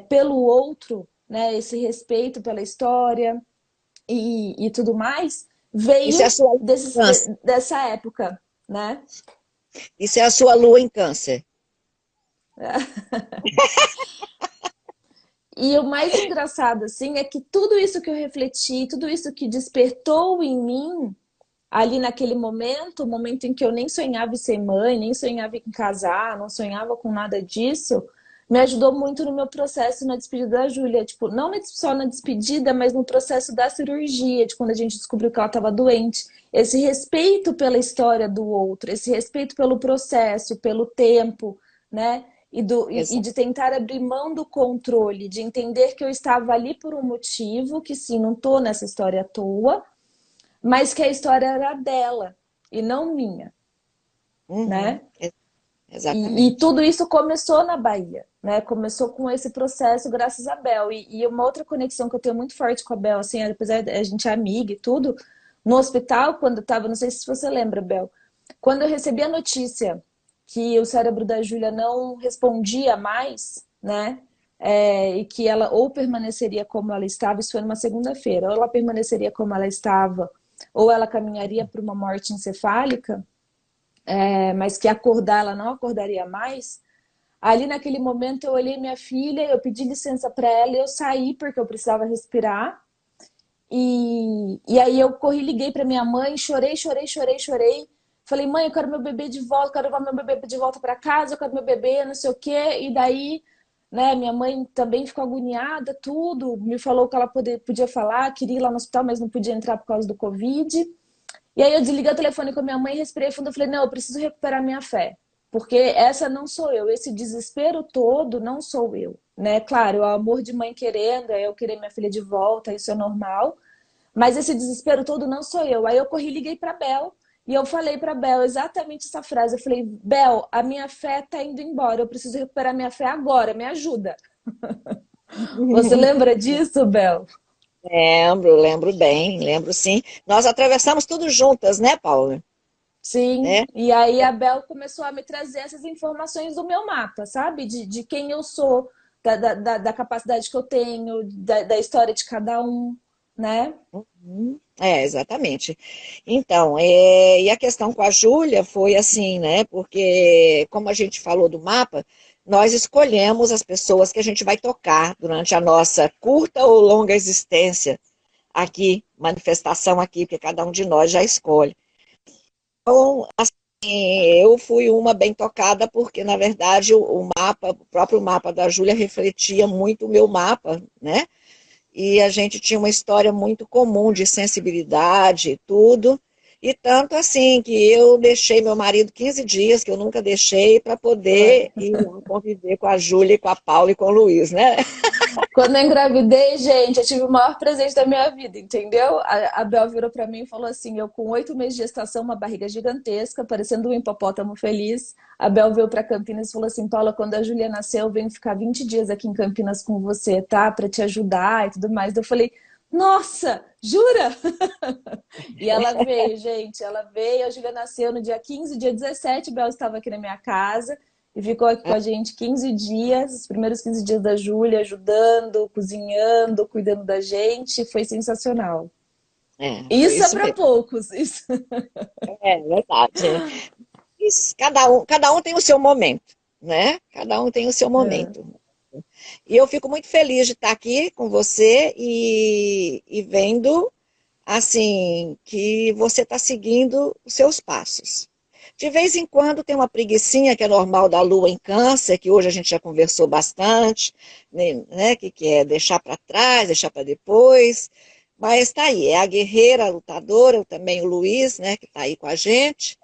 Pelo outro, né, esse respeito pela história e tudo mais, Isso é a veio sua câncer. dessa época, né? Isso é a sua lua em câncer. E o mais engraçado, assim, é que tudo isso que eu refleti, tudo isso que despertou em mim, ali naquele momento, o momento em que eu nem sonhava em ser mãe, nem sonhava em casar, não sonhava com nada disso, me ajudou muito no meu processo na despedida da Júlia. Tipo, não só na despedida, mas no processo da cirurgia, de quando a gente descobriu que ela estava doente. Esse respeito pela história do outro, esse respeito pelo processo, pelo tempo, né? E de tentar abrir mão do controle, de entender que eu estava ali por um motivo, que sim, não estou nessa história à toa, mas que a história era dela e não minha, Uhum, né? E exatamente. tudo isso começou na Bahia, né? Começou com esse processo graças a Bel. E uma outra conexão que eu tenho muito forte com a Bel, assim, apesar de a gente é amiga e tudo, no hospital, quando eu tava, não sei se você lembra, Bel, quando eu recebi a notícia que o cérebro da Júlia não respondia mais, né? E que ela ou permaneceria como ela estava, isso foi numa segunda-feira, ou ela permaneceria como ela estava, ou ela caminharia para uma morte encefálica, mas que acordar ela não acordaria mais. Ali naquele momento eu olhei minha filha, eu pedi licença para ela e eu saí porque eu precisava respirar. E aí eu corri, liguei para minha mãe, chorei, chorei, chorei, chorei. Falei, mãe, eu quero meu bebê de volta, eu quero levar meu bebê de volta para casa, eu quero meu bebê, não sei o quê. E daí, né, minha mãe também ficou agoniada, tudo. Me falou que ela podia falar, queria ir lá no hospital, mas não podia entrar por causa do Covid. E aí eu desliguei o telefone com a minha mãe, respirei fundo, eu falei, não, eu preciso recuperar minha fé. Porque essa não sou eu, esse desespero todo não sou eu, né? Claro, o amor de mãe querendo, é eu querer minha filha de volta, isso é normal. Mas esse desespero todo não sou eu. Aí eu corri e liguei para Bel. E eu falei para Bel exatamente essa frase. Eu falei, Bel, a minha fé tá indo embora. Eu preciso recuperar minha fé agora. Me ajuda. Você lembra disso, Bel? Lembro, lembro bem, lembro sim. Nós atravessamos tudo juntas, né, Paula? Sim. Né? E aí a Bel começou a me trazer essas informações do meu mapa, sabe? De quem eu sou, da capacidade que eu tenho, da história de cada um, né? Exatamente. Então, e a questão com a Júlia foi assim, né? Porque, como a gente falou do mapa, nós escolhemos as pessoas que a gente vai tocar durante a nossa curta ou longa existência aqui, manifestação aqui, porque cada um de nós já escolhe. Então, assim, eu fui uma bem tocada, porque, na verdade, o mapa, o próprio mapa da Júlia refletia muito o meu mapa, né? E a gente tinha uma história muito comum de sensibilidade e tudo. E tanto assim que eu deixei meu marido 15 dias, que eu nunca deixei, para poder ir lá conviver com a Júlia, com a Paula e com o Luiz, né? Quando eu engravidei, gente, eu tive o maior presente da minha vida, entendeu? A Bel virou pra mim e falou assim: eu com 8 meses de gestação, uma barriga gigantesca, parecendo um hipopótamo feliz. A Bel veio pra Campinas e falou assim: Paula, quando a Júlia nasceu, eu venho ficar 20 dias aqui em Campinas com você, tá? Pra te ajudar e tudo mais. Eu falei: nossa, jura? E ela veio, gente, ela veio. A Júlia nasceu no dia 15, dia 17, a Bel estava aqui na minha casa. E ficou aqui com a gente 15 dias, os primeiros 15 dias da Júlia, ajudando, cozinhando, cuidando da gente. Foi sensacional. Foi Isso é isso para mesmo. poucos. Isso. É verdade. Isso, cada um tem o seu momento, né? Cada um tem o seu É. momento. E eu fico muito feliz de estar aqui com você e vendo, assim, que você está seguindo os seus passos. De vez em quando tem uma preguicinha que é normal da lua em câncer, que hoje a gente já conversou bastante, né, que é deixar para trás, deixar para depois, mas está aí, é a guerreira, a lutadora, também o Luiz, né, que está aí com a gente,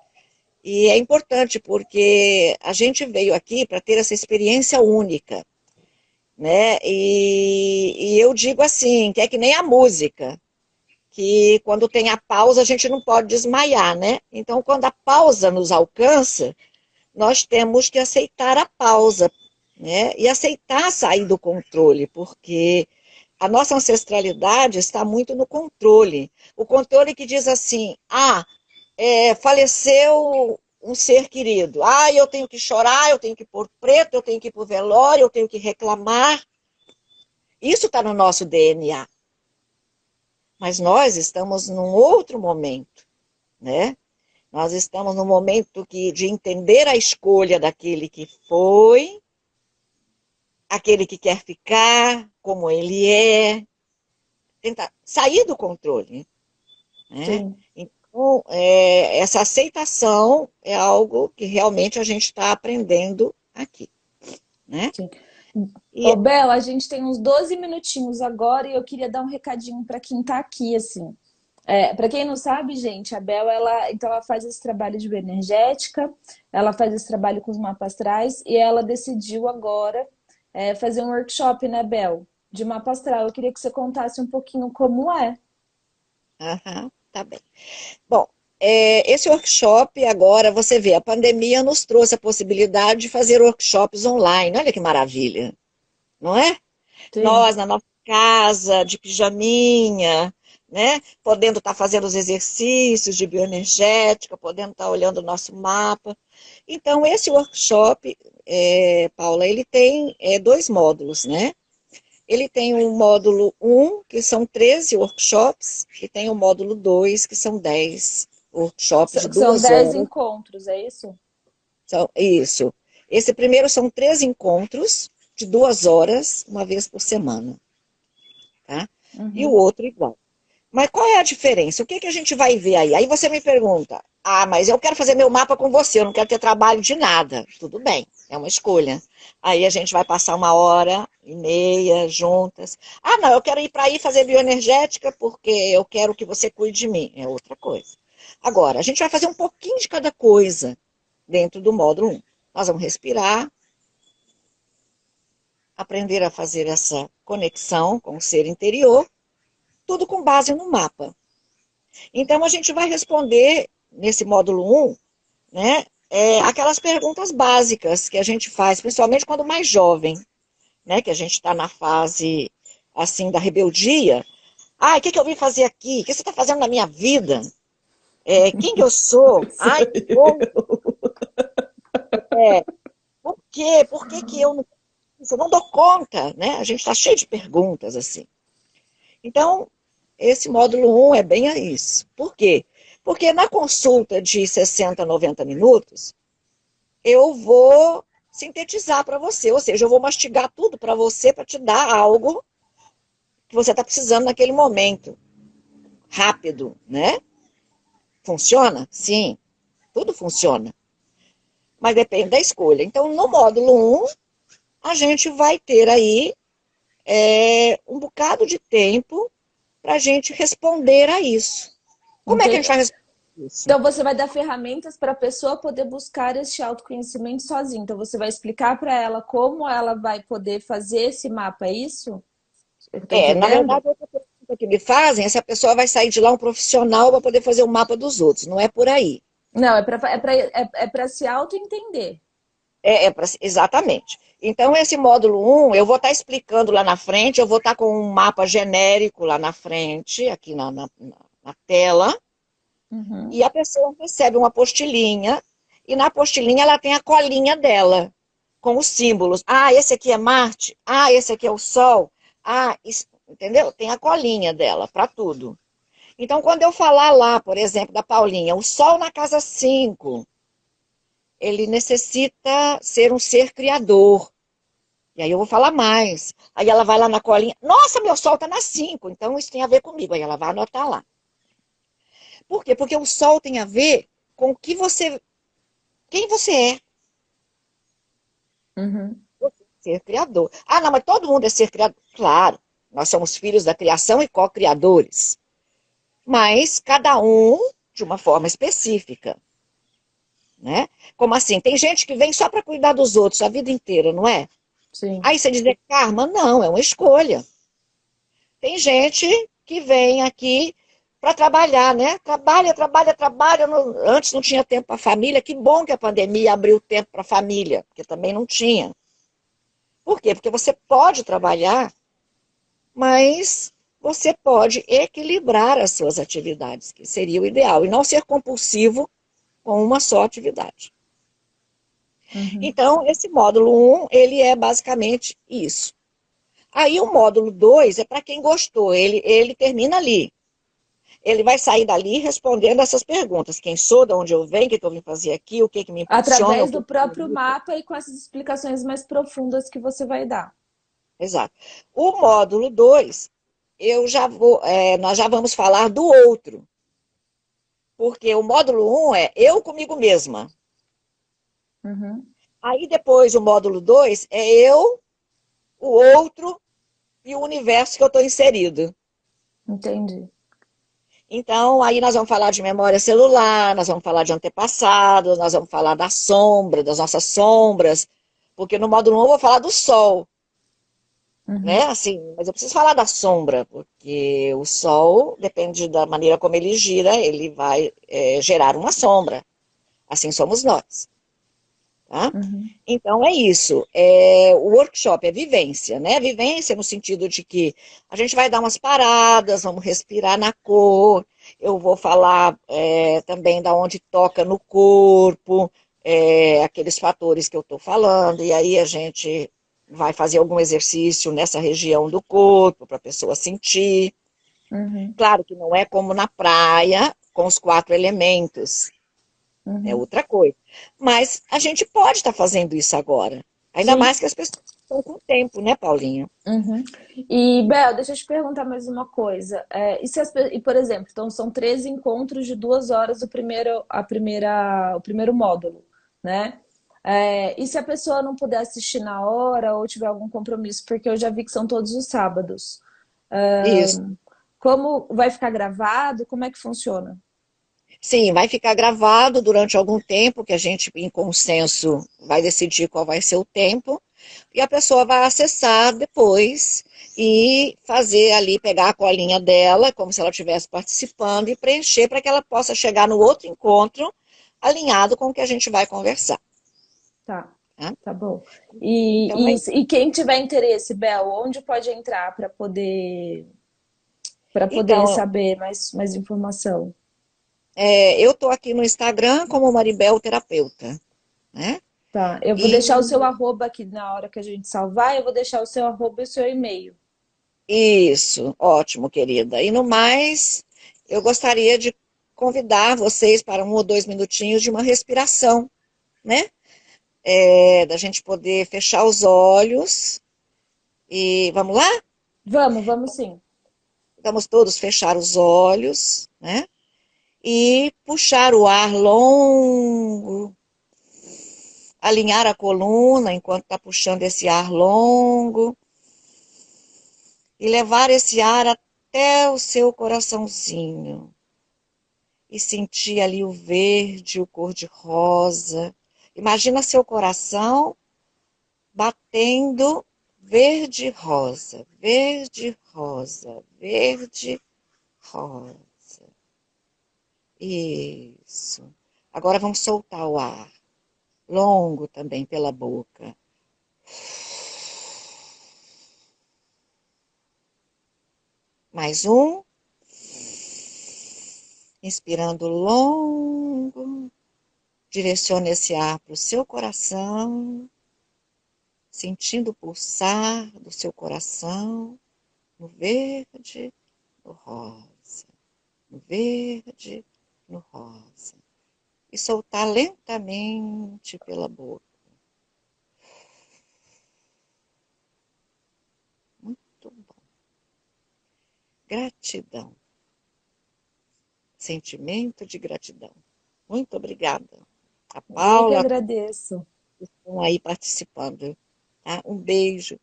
e é importante porque a gente veio aqui para ter essa experiência única, né, e eu digo assim, que é que nem a música, que quando tem a pausa a gente não pode desmaiar, né? Então, quando a pausa nos alcança, nós temos que aceitar a pausa, né? E aceitar sair do controle, porque a nossa ancestralidade está muito no controle. O controle que diz assim, faleceu um ser querido. Ah, eu tenho que chorar, eu tenho que pôr preto, eu tenho que ir para o velório, eu tenho que reclamar. Isso está no nosso DNA. Mas nós estamos num outro momento, né? Nós estamos no momento de entender a escolha daquele que foi, aquele que quer ficar, como ele é, tentar sair do controle, né? Sim, Então, essa aceitação é algo que realmente a gente está aprendendo aqui, né? sim. Ô, E, Bela, a gente tem uns 12 minutinhos agora e eu queria dar um recadinho para quem está aqui, assim. Para quem não sabe, gente, a Bel, ela faz esse trabalho de bioenergética, ela faz esse trabalho com os mapas astrais e ela decidiu agora fazer um workshop, né, Bel, de mapa astral. Eu queria que você contasse um pouquinho como é. tá bem. Bom, esse workshop agora, você vê, a pandemia nos trouxe a possibilidade de fazer workshops online. Olha que maravilha, não é? Sim, Nós, na nossa casa, de pijaminha, né? Podendo estar fazendo os exercícios de bioenergética, podendo estar olhando o nosso mapa. Então, esse workshop, Paula, ele tem dois módulos, né? Ele tem um módulo um que são 13 workshops, e tem o módulo 2 que são 10 workshops de são duas 10 horas. encontros, é isso? Isso. Esse primeiro são 3 encontros de 2 horas, uma vez por semana. Tá? E o Uhum. outro igual. Mas qual é a diferença? O que, que a gente vai ver aí? Aí você me pergunta, Ah, mas eu quero fazer meu mapa com você, eu não quero ter trabalho de nada. Tudo bem, é uma escolha. Aí a gente vai passar 1h30 juntas. Ah, não, eu quero ir para aí fazer bioenergética porque eu quero que você cuide de mim. É outra coisa. Agora, a gente vai fazer um pouquinho de cada coisa dentro do módulo 1. Nós vamos respirar, aprender a fazer essa conexão com o ser interior, tudo com base no mapa. Então, a gente vai responder nesse módulo 1, né, aquelas perguntas básicas que a gente faz, principalmente quando mais jovem, né, que a gente está na fase, assim, da rebeldia. Ai, o que eu vim fazer aqui? O que você está fazendo na minha vida? Quem que eu sou? Sou Ai, como? eu. Por quê? Por que que eu não dou conta, né? A gente está cheio de perguntas, assim. Então, esse módulo 1 é bem a isso. Por quê? Porque na consulta de 60, 90 minutos, eu vou sintetizar para você, ou seja, eu vou mastigar tudo para você, para te dar algo que você está precisando naquele momento. Rápido, né? Funciona? Sim, tudo funciona. Mas depende da escolha. Então, no módulo 1, a gente vai ter aí um bocado de tempo para a gente responder a isso. Como é que a gente vai responder isso? Então, você vai dar ferramentas para a pessoa poder buscar esse autoconhecimento sozinha. Então, você vai explicar para ela como ela vai poder fazer esse mapa, é isso? Eu estou Na entendendo? verdade, outra pergunta que me fazem é se a pessoa vai sair de lá um profissional para poder fazer o mapa dos outros. Não é por aí. Não, é para se auto-entender. Exatamente. Então, esse módulo 1, eu vou estar explicando lá na frente, eu vou estar com um mapa genérico lá na frente, aqui na tela, Uhum. e a pessoa recebe uma apostilinha, e na apostilinha ela tem a colinha dela, com os símbolos. Ah, esse aqui é Marte. Ah, esse aqui é o Sol. Ah, isso, entendeu? Tem a colinha dela para tudo. Então, quando eu falar lá, por exemplo, da Paulinha, o Sol na casa 5, ele necessita ser um ser criador. E aí eu vou falar mais. Aí ela vai lá na colinha. Nossa, meu Sol está na 5, então isso tem a ver comigo. Aí ela vai anotar lá. Por quê? Porque o Sol tem a ver com quem você é. Uhum. Ser criador. Ah, não, mas todo mundo é ser criador. Claro, nós somos filhos da criação e co-criadores. Mas cada um de uma forma específica. Né? Como assim? Tem gente que vem só para cuidar dos outros a vida inteira, não é? Sim. Aí você diz, karma? Não, é uma escolha. Tem gente que vem aqui para trabalhar, né? Trabalha, trabalha, trabalha. Antes não tinha tempo para a família. Que bom que a pandemia abriu tempo para a família, porque também não tinha. Por quê? Porque você pode trabalhar, mas você pode equilibrar as suas atividades, que seria o ideal, e não ser compulsivo com uma só atividade. Uhum. Então, esse módulo 1, ele é basicamente isso. Aí o módulo 2 é para quem gostou, ele termina ali. Ele vai sair dali respondendo essas perguntas. Quem sou, de onde eu venho, o que eu vim fazer aqui, o que me impulsiona, o Através que do me próprio limita. mapa e com essas explicações mais profundas que você vai dar. Exato. O módulo 2, nós já vamos falar do outro. Porque o módulo 1 é eu comigo mesma. Uhum. Aí depois o módulo 2 é eu, o outro e o universo que eu estou inserido. Entendi. Então, aí nós vamos falar de memória celular, nós vamos falar de antepassados, nós vamos falar da sombra, das nossas sombras, porque no módulo 1 eu vou falar do sol, né? Uhum. Assim, mas eu preciso falar da sombra, porque o sol, depende da maneira como ele gira, ele vai gerar uma sombra. Assim somos nós. Tá? Uhum. Então é isso. O workshop é vivência, né? Vivência no sentido de que a gente vai dar umas paradas, vamos respirar na cor. Eu vou falar também da onde toca no corpo, aqueles fatores que eu estou falando, e aí a gente vai fazer algum exercício nessa região do corpo para a pessoa sentir. Uhum. Claro que não é como na praia, com os 4 elementos, é Uhum. outra coisa. Mas a gente pode estar fazendo isso agora. Ainda Sim. mais que as pessoas estão com tempo, né, Paulinho? Uhum. E, Bel, deixa eu te perguntar mais uma coisa. E, se e, por exemplo, então são 13 encontros de 2 horas o primeiro módulo, né? E se a pessoa não puder assistir na hora ou tiver algum compromisso, porque eu já vi que são todos os sábados, Isso. como vai ficar gravado? Como é que funciona? Sim, vai ficar gravado durante algum tempo, que a gente, em consenso, vai decidir qual vai ser o tempo, e a pessoa vai acessar depois e fazer ali, pegar a colinha dela, como se ela estivesse participando, e preencher para que ela possa chegar no outro encontro alinhado com o que a gente vai conversar. Tá, Tá? tá bom. Então, é, E quem tiver interesse, Bel, onde pode entrar para poder então saber mais informação? eu estou aqui no Instagram como Maribel Terapeuta, né? Tá, eu vou deixar o seu E arroba aqui na hora que a gente salvar, eu vou deixar o seu arroba e o seu e-mail. isso, ótimo, querida. E no mais, eu gostaria de convidar vocês para 1 ou 2 minutinhos de uma respiração, né? Da gente poder fechar os olhos e vamos lá? Vamos sim. Vamos todos fechar os olhos, né? E puxar o ar longo, alinhar a coluna enquanto está puxando esse ar longo e levar esse ar até o seu coraçãozinho. E sentir ali o verde, o cor-de-rosa. Imagina seu coração batendo verde, rosa, verde, rosa, verde, rosa. Isso. Agora vamos soltar o ar, longo também pela boca. Mais um. Inspirando longo. Direcione esse ar para o seu coração, sentindo o pulsar do seu coração no verde, no rosa, no verde, no rosa. E soltar lentamente pela boca. Muito bom. Gratidão. Sentimento de gratidão. Muito obrigada. A Eu que Paula, a todos agradeço. que estão aí participando. Tá? Um beijo.